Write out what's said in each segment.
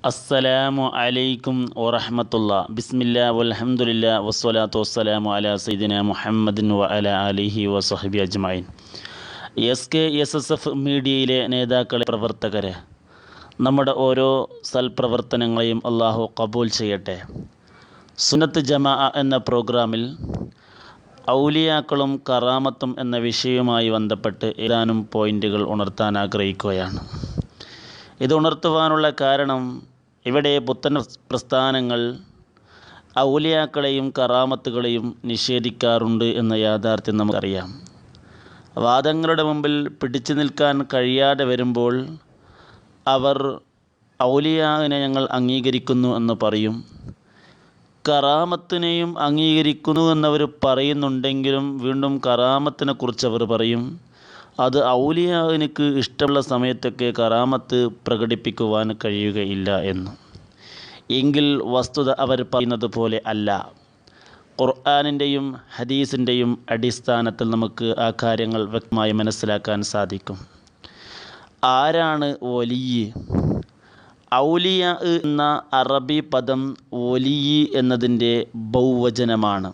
അസ്സലാമു അലൈക്കും വറഹ്മത്തുള്ളാ. ബിസ്മില്ലാ വൽഹംദുലില്ലാ വസ്സലാത്തു വസ്സലാമു അലാ സയ്യിദിന മുഹമ്മദിൻ വ അലാ ആലിഹി വസഹ്ബി അജ്മഈൻ. SKSSF മീഡിയയിലെ നേതാക്കളെ, പ്രവർത്തകരെ, നമ്മുടെ ഓരോ സൽപ്രവർത്തനങ്ങളെയും അള്ളാഹു കബൂൽ ചെയ്യട്ടെ. സുന്നത്ത് ജമാഅ എന്ന പ്രോഗ്രാമിൽ ഔലിയാക്കളും കറാമത്തും എന്ന വിഷയവുമായി ബന്ധപ്പെട്ട് ഏതാനും പോയിന്റുകൾ ഉണർത്താൻ ആഗ്രഹിക്കുകയാണ്. ഇത് ഉണർത്തുവാനുള്ള കാരണം, ഇവിടെ പുത്തൻ പ്രസ്ഥാനങ്ങൾ ഔലിയാക്കളെയും കറാമത്തുകളെയും നിഷേധിക്കാറുണ്ട് എന്ന യാഥാർത്ഥ്യം നമുക്കറിയാം. വാദങ്ങളുടെ മുമ്പിൽ പിടിച്ചു നിൽക്കാൻ കഴിയാതെ വരുമ്പോൾ അവർ ഔലിയാവിനെ ഞങ്ങൾ അംഗീകരിക്കുന്നു എന്ന് പറയും, കറാമത്തിനെയും അംഗീകരിക്കുന്നു എന്നവർ പറയുന്നുണ്ടെങ്കിലും വീണ്ടും കറാമത്തിനെ കുറിച്ച് അവർ പറയും അത് ഔലിയാവിനക്ക് ഇഷ്ടമുള്ള സമയത്തൊക്കെ കറാമത്ത് പ്രകടിപ്പിക്കുവാൻ കഴിയുകയില്ല എന്ന്. എങ്കിൽ വസ്തുത അവർ പറയുന്നത് പോലെ അല്ല. ഖുർആനിൻ്റെയും ഹദീസിൻ്റെയും അടിസ്ഥാനത്തിൽ നമുക്ക് ആ കാര്യങ്ങൾ വ്യക്തമായി മനസ്സിലാക്കാൻ സാധിക്കും. ആരാണ് വലിയ്? ഔലിയ എന്ന അറബി പദം വലിയ് എന്നതിൻ്റെ ബഹുവചനമാണ്.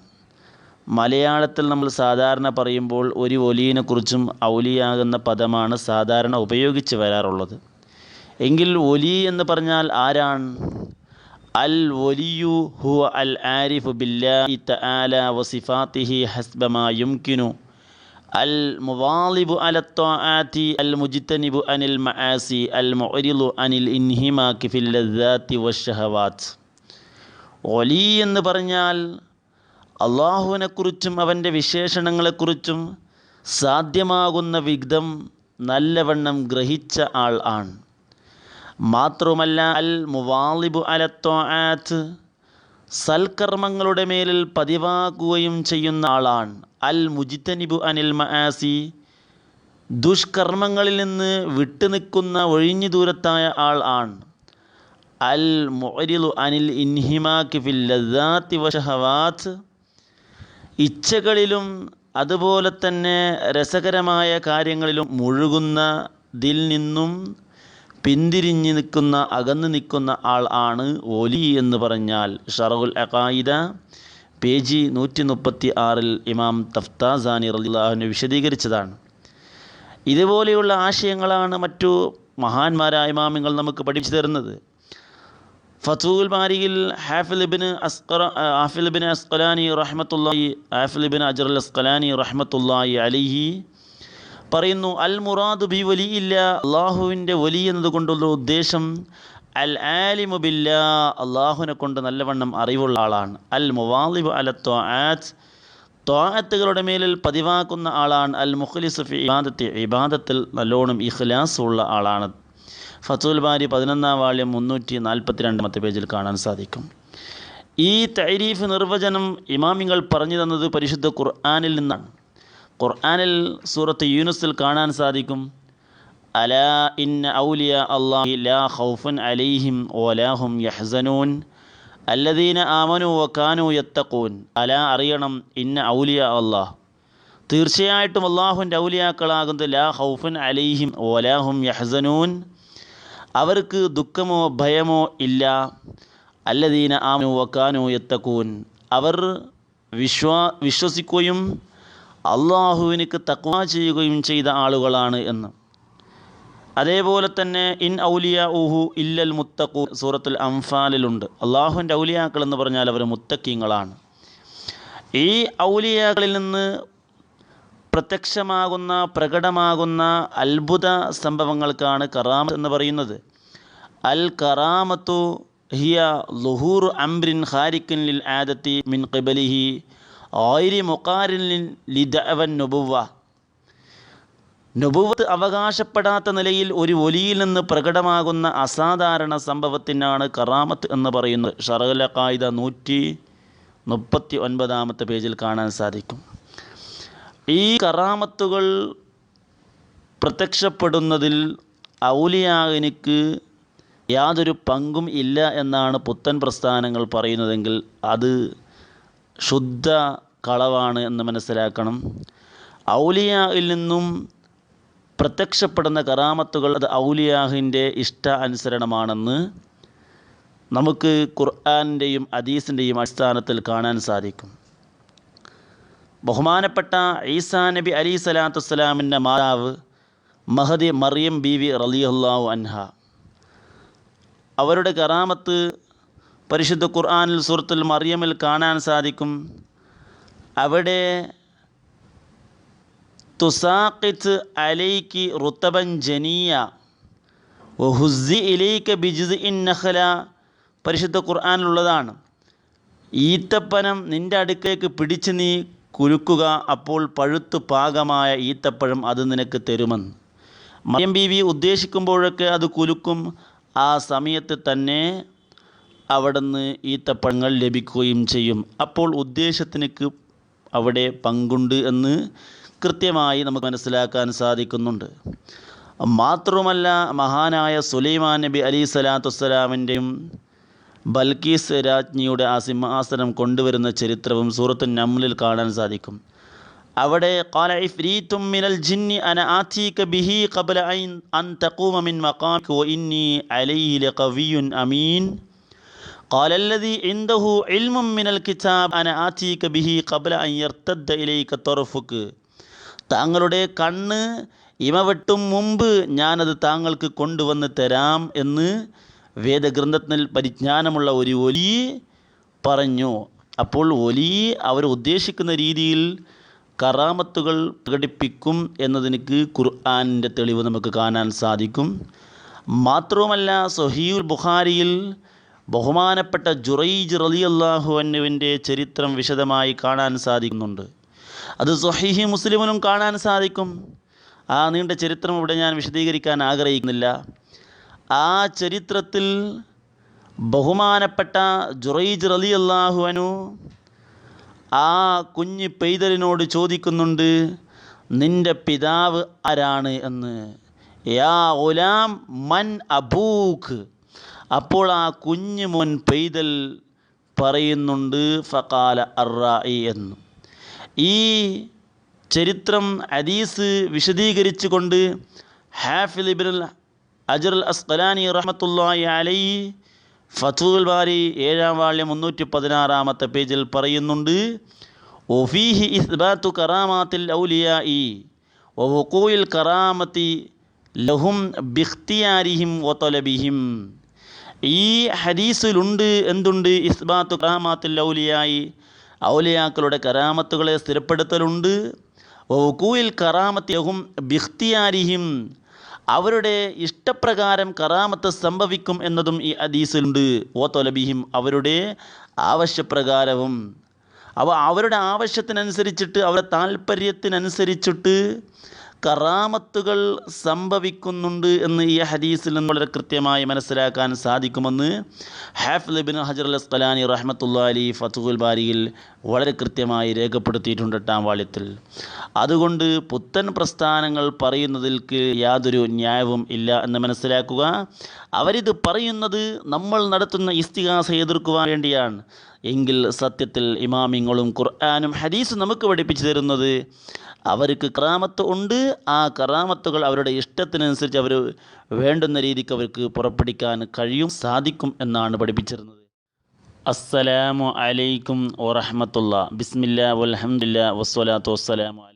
മലയാളത്തിൽ നമ്മൾ സാധാരണ പറയുമ്പോൾ ഒരു വലിയനെ കുറിച്ചും ഔലിയാകുന്ന പദമാണ് സാധാരണ ഉപയോഗിച്ച് വരാറുള്ളത്. എങ്കിൽ വലി എന്ന് പറഞ്ഞാൽ ആരാണ്? അൽ വലിയു ഹുവ അൽ ആരിഫു ബില്ലാഹി തആല വസിഫാതിഹി ഹസ്ബ മാ യുംകിനു അൽ മുവാളിബു അല ത്വാആതി അൽ മുജ്തനിബു അനിൽ മആസി അൽ മുഅരിളു അനിൽ ഇൻഹിമാകി ഫിൽ ലദ്ദാതി വശഹവാത്ത്. വലി എന്ന് പറഞ്ഞാൽ അള്ളാഹുവിനെക്കുറിച്ചും അവൻ്റെ വിശേഷണങ്ങളെക്കുറിച്ചും സാധ്യമാകുന്ന വിധം നല്ലവണ്ണം ഗ്രഹിച്ച ആൾ ആണ്. മാത്രമല്ല അൽ മുവാളിബു അല ത്വാആത്ത്, സൽക്കർമ്മങ്ങളുടെ മേലിൽ പതിവാക്കുകയും ചെയ്യുന്ന ആളാണ്. അൽ മുജ്തനിബു അനിൽ മആസി, ദുഷ്കർമ്മങ്ങളിൽ നിന്ന് വിട്ടുനിൽക്കുന്ന ഒഴിഞ്ഞു ദൂരത്തായ ആൾ ആണ്. അൽ മുഅരിളു അനിൽ ഇൻഹിമാകി ഫിൽ ലദ്ദാതി വശഹവാത്ത്, ഇച്ഛകളിലും അതുപോലെ തന്നെ രസകരമായ കാര്യങ്ങളിലും മുഴുകുന്നതിൽ നിന്നും പിന്തിരിഞ്ഞ് നിൽക്കുന്ന, അകന്നു നിൽക്കുന്ന ആൾ ആണ് വലി എന്ന് പറഞ്ഞാൽ. ഷറഹുൽ അഖായിദ പേജ് 136 ഇമാം തഫ്താസാനി റളിയല്ലാഹു അൻഹു വിശദീകരിച്ചതാണ്. ഇതുപോലെയുള്ള ആശയങ്ങളാണ് മറ്റു മഹാന്മാരായ ഇമാമിങ്ങൾ നമുക്ക് പഠിപ്പിച്ചു തരുന്നത്. ഫത്ഹുൽ ബാരിയിൽ ഹാഫിൽ ഇബ്നു അസ്ഖലാനി റഹ്മത്തുള്ളാഹി അലൈഹി പറയുന്നു, അൽ മുറാദു ബി വലിയില്ല, അള്ളാഹുവിൻ്റെ വലി എന്നതുകൊണ്ടുള്ള ഉദ്ദേശം അൽ ആലിമു ബില്ലാ, അള്ളാഹുവിനെ കൊണ്ട് നല്ലവണ്ണം അറിവുള്ള ആളാണ്. അൽ മുവാളിബു അല ത്വാആത്ത്, ത്വാഅത്തുകളുടെ മേലിൽ പതിവാക്കുന്ന ആളാണ്. അൽ മുഖ്ലിസു ഫി ഇബാദത്തി, ഇബാദത്തിൽ നല്ലോണം ഇഖ്ലാസ് ഉള്ള ആളാണ്. ഫത്ഹുൽ ബാരി 11-ാം വാള്യം 342 പേജിൽ കാണാൻ സാധിക്കും. ഈ തഅരീഫ് നിർവചനം ഇമാമിങ്ങൾ പറഞ്ഞു തന്നത് പരിശുദ്ധ ഖുർആനിൽ നിന്നാണ്. ഖുർആനിൽ സൂറത്ത് യൂനുസിൽ കാണാൻ സാധിക്കും, അലാ ഇന്ന ഔലിയ അല്ലാഹി ലാ ഖൗഫുൻ അലൈഹിം വലാ ഹും യഹ്സനൂൻ അല്ലദീന ആമനു വകാനൂ യത്തഖൂൻ. അലാ, അറിയണം, ഇന്ന ഔലിയ അല്ലാഹ്, തീർച്ചയായിട്ടും അള്ളാഹുവിൻ്റെ ഔലിയാക്കളാകുന്നത് ലാ ഖൗഫുൻ അലൈഹിം വലാ ഹും യഹ്സനൂൻ, അവർക്ക് ദുഃഖമോ ഭയമോ ഇല്ല. അല്ലദീന ആമനു വകാനൂ യത്തഖൂൻ, അവർ വിശ്വസിക്കുകയും അള്ളാഹുവിനക്ക് തഖ്വ ചെയ്യുകയും ചെയ്ത ആളുകളാണ് എന്ന്. അതേപോലെ തന്നെ ഇൻ ഔലിയാഉഹു ഇല്ലൽ മുത്തഖൂൻ, സൂറത്തുൽ അംഫാലിലുണ്ട്. അള്ളാഹുവിൻ്റെ ഔലിയാക്കൾ എന്ന് പറഞ്ഞാൽ അവർ മുത്തഖീങ്ങളാണ്. ഈ ഔലിയാക്കളിൽ നിന്ന് പ്രത്യക്ഷമാകുന്ന, പ്രകടമാകുന്ന അത്ഭുത സംഭവങ്ങൾക്കാണ് കറാമത്ത് എന്ന് പറയുന്നത്. അൽ കറാമത്തു ഹിയ ളുഹൂറു അംറിൻ ഖാരിഖിൻ ലിൽ ആദത്തി മിൻ ഖിബലിഹി ഗൈരി മുഖാരിൻ ലിദഅവൻ നുബുവ്വ, നുബുവത്ത് അവകാശപ്പെടാത്ത നിലയിൽ ഒരു വലിയിൽ നിന്ന് പ്രകടമാകുന്ന അസാധാരണ സംഭവത്തിനാണ് കറാമത്ത് എന്ന് പറയുന്നത്. ഷറഹുൽ അഖായിദ 139 പേജിൽ കാണാൻ സാധിക്കും. ഈ കറാമത്തുകൾ പ്രത്യക്ഷപ്പെടുന്നതിൽ ഔലിയാവിനക്ക് യാതൊരു പങ്കും ഇല്ല എന്നാണ് പുത്തൻ പ്രസ്ഥാനങ്ങൾ പറയുന്നതെങ്കിൽ അത് ശുദ്ധ കളവാണ് എന്ന് മനസ്സിലാക്കണം. ഔലിയായിൽ നിന്നും പ്രത്യക്ഷപ്പെടുന്ന കറാമത്തുകൾ അത് ഔലിയാഹിൻ്റെ ഇഷ്ട അനുസരണമാണെന്ന് നമുക്ക് ഖുർആനിൻ്റെയും ഹദീസിൻ്റെയും അടിസ്ഥാനത്തിൽ കാണാൻ സാധിക്കും. ബഹുമാനപ്പെട്ട ഈസാ നബി അലൈഹി സ്വലാത്തു വസ്സലാമിൻ്റെ മാതാവ് മഹദി മറിയം ബീവി റളിയല്ലാഹു അൻഹ, അവരുടെ കറാമത്ത് പരിശുദ്ധ ഖുർആനിൽ സൂറത്തുൽ മറിയമിൽ കാണാൻ സാധിക്കും. അവിടെ തുസാഖിത്ത് അലൈക്കി റുത്തബൻ ജനിയ വഹുസ്സി ഇലൈക ബിജുസ്ഇൻ നഖല പരിശുദ്ധ ഖുർആനിലുള്ളതാണ്. ഈത്തപ്പനം നിൻ്റെ അടുക്കലേക്ക് പിടിച്ച് നീ കുലുക്കുക, അപ്പോൾ പഴുത്തു പാകമായ ഈത്തപ്പഴം അത് നിനക്ക് തരുമെന്ന്. മറിയം ബീവി ഉദ്ദേശിക്കുമ്പോഴൊക്കെ അത് കുലുക്കും. ആ സമയത്ത് തന്നെ അവിടുന്ന് ഈത്തപ്പഴങ്ങൾ ലഭിക്കുകയും ചെയ്യും. അപ്പോൾ ഉദ്ദേശത്തിനക്ക് അവിടെ പങ്കുണ്ട് എന്ന് കൃത്യമായി നമുക്ക് മനസ്സിലാക്കാൻ സാധിക്കുന്നുണ്ട്. മാത്രവുമല്ല, മഹാനായ സുലൈമാൻ നബി അലൈഹി സ്വലാത്തു വസ്സലാമിൻ്റെയും ബൽക്കീസ് രാജ്ഞിയുടെ ആ സിംഹാസനം കൊണ്ടുവരുന്ന ചരിത്രവും സൂറത്തുൻ നംലിൽ കാണാൻ സാധിക്കും. അവിടെ ഖാല ഇഫ്രീത്തും മിനൽ ജിന്നി അന ആതീക ബിഹി ഖബ്ല അൻ തഖൂമ മിൻ മഖാമിക വഇന്നി അലൈഹി ലഖവിയ്യുൻ അമീൻ ഖാല അല്ലദീ ഇൻദഹു ഇൽമും മിനൽ കിതാബ് അന ആതീക ബിഹി ഖബ്ല അൻ യർതദ്ദ ഇലൈക തർഫുക. താങ്കളുടെ കണ്ണ് ഇമവെട്ടും മുമ്പ് ഞാനത് താങ്കൾക്ക് കൊണ്ടുവന്ന് തരാം എന്ന് വേദഗ്രന്ഥത്തിൽ പരിജ്ഞാനമുള്ള ഒരു ഒലി പറഞ്ഞു. അപ്പോൾ ഒലി അവർ ഉദ്ദേശിക്കുന്ന രീതിയിൽ കറാമത്തുകൾ പ്രകടിപ്പിക്കും എന്നതിന് ഖുർആനിൻ്റെ തെളിവ് നമുക്ക് കാണാൻ സാധിക്കും. മാത്രവുമല്ല, സ്വഹീഹുൽ ബുഖാരിയിൽ ബഹുമാനപ്പെട്ട ജുറൈജ് റളിയല്ലാഹു അൻഹുവിൻ്റെ ചരിത്രം വിശദമായി കാണാൻ സാധിക്കുന്നുണ്ട്. അത് സ്വഹീഹ് മുസ്ലിമിലും കാണാൻ സാധിക്കും. ആ നീണ്ട ചരിത്രം ഇവിടെ ഞാൻ വിശദീകരിക്കാൻ ആഗ്രഹിക്കുന്നില്ല. ആ ചരിത്രത്തിൽ ബഹുമാനപ്പെട്ട ജുറൈജ് റളിയല്ലാഹു അൻഹു ആ കുഞ്ഞ് പൈതലിനോട് ചോദിക്കുന്നുണ്ട്, നിൻ്റെ പിതാവ് ആരാണ് എന്ന്. യാ ഗുലാം മൻ അബൂക്ക്. അപ്പോൾ ആ കുഞ്ഞ് മോൻ പൈതൽ പറയുന്നുണ്ട് ഫഖാല അർറായി എന്ന്. ഈ ചരിത്രം ഹദീസ് വിശദീകരിച്ചു കൊണ്ട് ഹാഫിദ് ഇബ്നുൽ ഹജർ അൽ അസ്ഖലാനി റഹ്മത്തുള്ളാഹി അലൈഹി ഫത്ഹുൽ ബാരി 7-ാം വാള്യം 316-ാമത്തെ പേജിൽ പറയുന്നുണ്ട്, ഒഫീഹി ഇസ്ബാത്തു കറാമാത്തിൽ ഔലിയാഇ വവുഖൂഇൽ കറാമത്തി ലഹും ബിഖ്തിയാരിഹിം വതലബിഹിം. ഈ ഹദീസിലുണ്ട് എന്തുണ്ട്? ഇസ്ബാത്തു കറാമാത്തിൽ ഔലിയാഇ, ഔലിയാക്കളുടെ കറാമത്തുകളെ സ്ഥിരപ്പെടുത്തലുണ്ട്. വവുഖൂഇൽ കറാമത്തി ലഹും ബിഖ്തിയാരിഹിം, അവരുടെ ഇഷ്ടപ്രകാരം കറാമത്ത് സംഭവിക്കും എന്നതും ഈ ഹദീസിലുണ്ട്. വതലബിഹിം, അവരുടെ ആവശ്യപ്രകാരവും. അവരുടെ ആവശ്യത്തിനനുസരിച്ചിട്ട് അവരുടെ താല്പര്യത്തിനനുസരിച്ചിട്ട് കറാമത്തുകൾ സംഭവിക്കുന്നുണ്ട് എന്ന് ഈ ഹദീസിൽ നിന്ന് വളരെ കൃത്യമായി മനസ്സിലാക്കാൻ സാധിക്കുമെന്ന് ഹാഫിദ് ഇബ്നുൽ ഹജർ അൽ അസ്ഖലാനി റഹ്മത്തുള്ളാഹി അലൈഹി ഫത്ഹുൽ ബാരിയിൽ വളരെ കൃത്യമായി രേഖപ്പെടുത്തിയിട്ടുണ്ട് 8-ാം വാള്യത്തിൽ. അതുകൊണ്ട് പുത്തൻ പ്രസ്ഥാനങ്ങൾ പറയുന്നതിൽക്ക് യാതൊരു ന്യായവും ഇല്ല എന്ന് മനസ്സിലാക്കുക. അവരിത് പറയുന്നത് നമ്മൾ നടത്തുന്ന ഇസ്തിഗാസ എതിർക്കുവാൻ വേണ്ടിയാണ്. എങ്കിൽ സത്യത്തിൽ ഇമാമിങ്ങളും ഖുർആനും ഹദീസും നമുക്ക് പഠിപ്പിച്ചു തരുന്നത് അവർക്ക് കറാമത്ത് ഉണ്ട്. ആ കറാമത്തുകൾ അവരുടെ ഇഷ്ടത്തിനനുസരിച്ച് അവർ വേണ്ടുന്ന രീതിക്ക് അവർക്ക് പുറപ്പെടുവിക്കാൻ സാധിക്കും എന്നാണ് പഠിപ്പിച്ചിരുന്നത്. അസ്സലാമു അലൈക്കും വറഹ്മത്തുള്ളാഹി. ബിസ്മില്ലാ വൽഹംദുലില്ലാ വസ്സലാത്തു വസ്സലാമു അലൈക്കും.